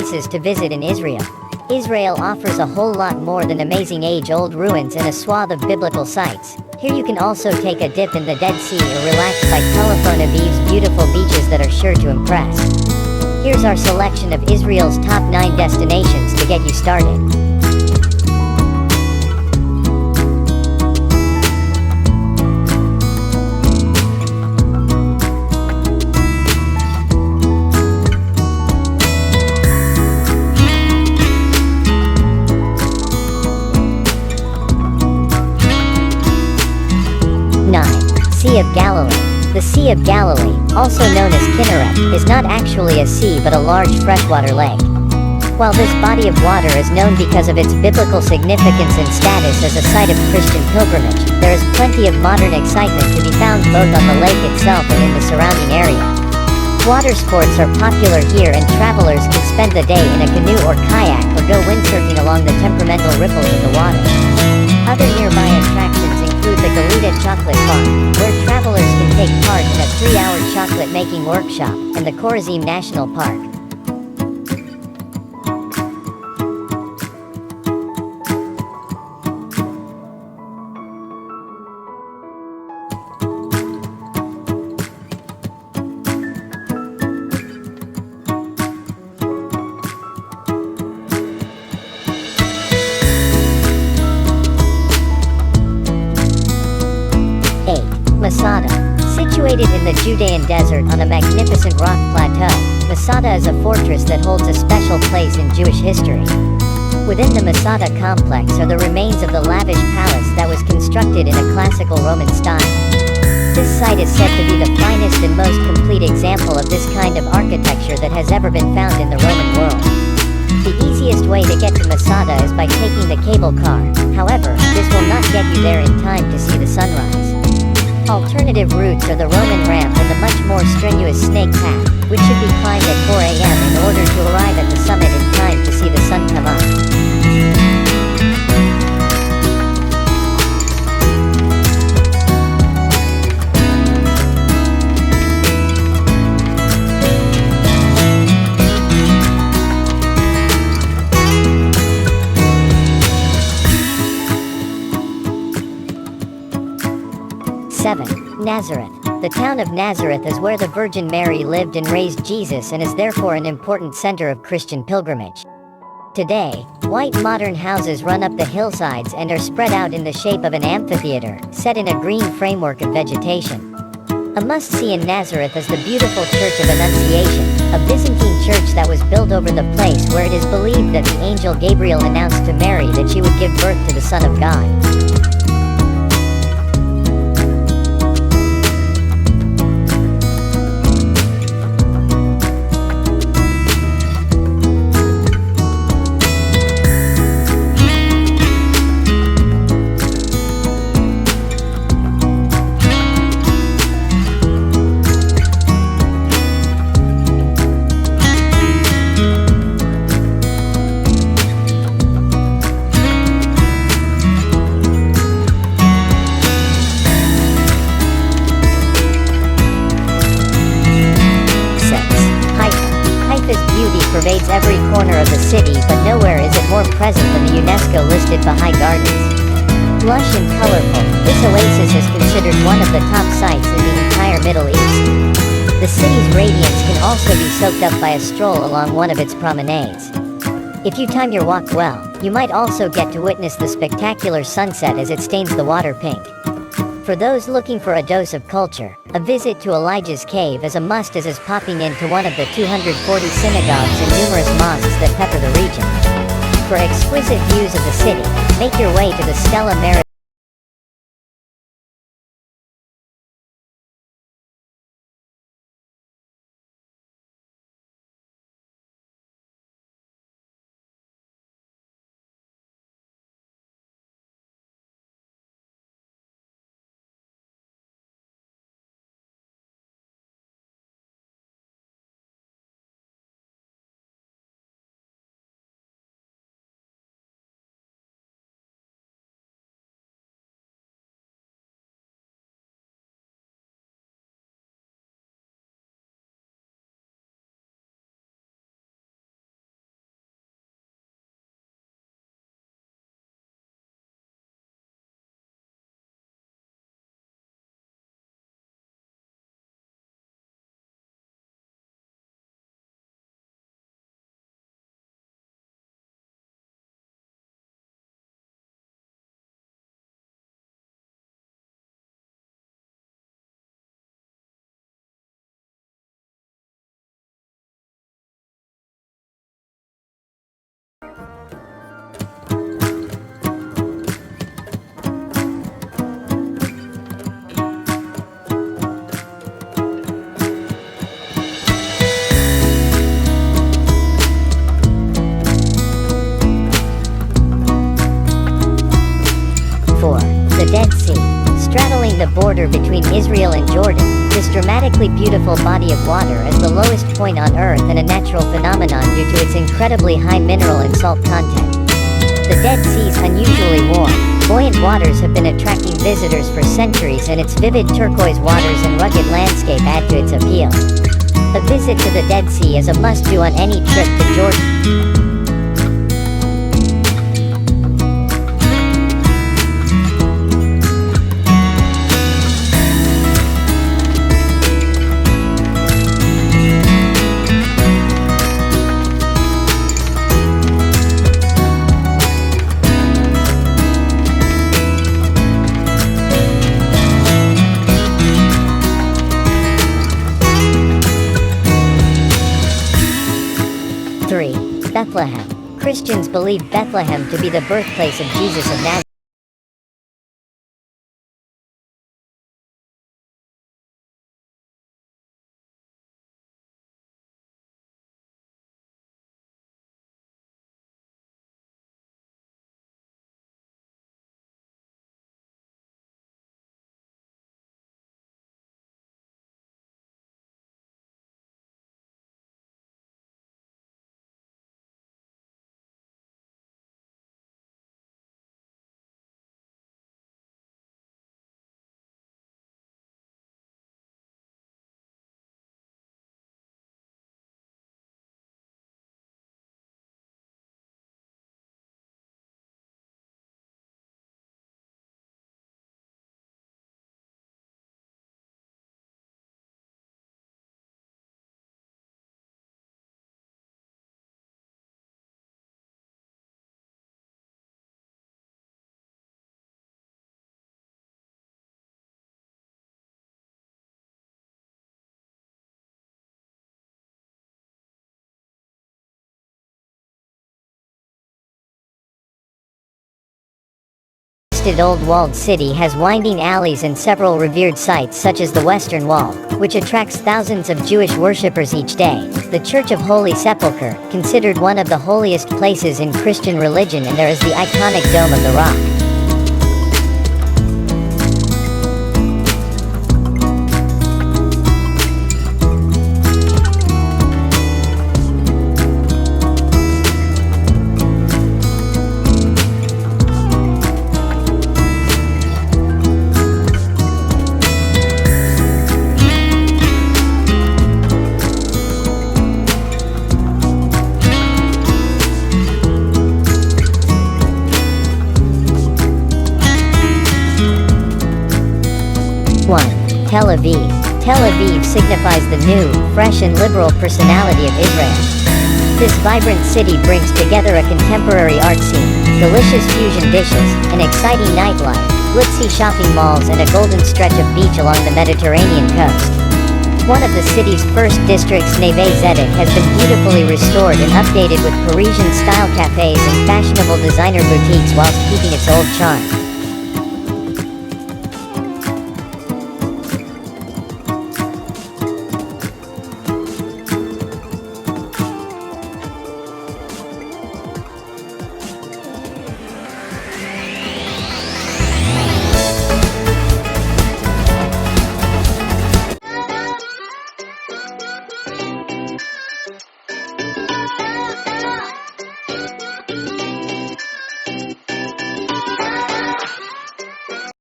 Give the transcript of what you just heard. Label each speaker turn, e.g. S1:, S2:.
S1: places to visit in Israel. Israel offers a whole lot more than amazing age-old ruins and a swath of biblical sites. Here you can also take a dip in the Dead Sea or relax by Tel Aviv's beautiful beaches that are sure to impress. Here's our selection of Israel's top 9 destinations to get you started. Sea of Galilee. The Sea of Galilee, also known as Kinneret, is not actually a sea but a large freshwater lake. While this body of water is known because of its biblical significance and status as a site of Christian pilgrimage, there is plenty of modern excitement to be found both on the lake itself and in the surrounding area. Water sports are popular here and travelers can spend the day in a canoe or kayak or go windsurfing along the temperamental ripples of the water. Other nearby attractions include the Galilee Chocolate Farm, where travelers can take part in a 3-hour chocolate-making workshop, and the Korazim National Park. Masada. Situated in the Judean desert on a magnificent rock plateau, Masada is a fortress that holds a special place in Jewish history. Within the Masada complex are the remains of the lavish palace that was constructed in a classical Roman style. This site is said to be the finest and most complete example of this kind of architecture that has ever been found in the Roman world. The easiest way to get to Masada is by taking the cable car. However, this will not get you there in time to see the sunrise. Alternative routes are the Roman ramp and the much more strenuous snake path, which should be climbed at 4 a.m. in order to arrive at the summit in time to see the sun come up. 7. Nazareth. The town of Nazareth is where the Virgin Mary lived and raised Jesus and is therefore an important center of Christian pilgrimage. Today, white modern houses run up the hillsides and are spread out in the shape of an amphitheater, set in a green framework of vegetation. A must-see in Nazareth is the beautiful Church of Annunciation, a Byzantine church that was built over the place where it is believed that the angel Gabriel announced to Mary that she would give birth to the Son of God. 'Haifa's beauty pervades every corner of the city, but nowhere is it more present than the UNESCO-listed Baha'i Gardens. Lush and colorful, this oasis is considered one of the top sites in the entire Middle East. The city's radiance can also be soaked up by a stroll along one of its promenades. If you time your walk well, you might also get to witness the spectacular sunset as it stains the water pink. For those looking for a dose of culture, a visit to Elijah's Cave is a must, as is popping into one of the 240 synagogues and numerous mosques that pepper the region. For exquisite views of the city, make your way to the Stella Maris forming the border between Israel and Jordan. This dramatically beautiful body of water is the lowest point on Earth and a natural phenomenon due to its incredibly high mineral and salt content. The Dead Sea's unusually warm, buoyant waters have been attracting visitors for centuries, and its vivid turquoise waters and rugged landscape add to its appeal. A visit to the Dead Sea is a must-do on any trip to Jordan. 3. Bethlehem. Christians believe Bethlehem to be the birthplace of Jesus of Nazareth. The old walled city has winding alleys and several revered sites such as the Western Wall, which attracts thousands of Jewish worshippers each day. The Church of Holy Sepulchre, considered one of the holiest places in Christian religion, and there is the iconic Dome of the Rock. Tel Aviv. Tel Aviv signifies the new, fresh and liberal personality of Israel. This vibrant city brings together a contemporary art scene, delicious fusion dishes, an exciting nightlife, glitzy shopping malls, and a golden stretch of beach along the Mediterranean coast. One of the city's first districts, Neve Zedek, has been beautifully restored and updated with Parisian-style cafes and fashionable designer boutiques whilst keeping its old charm.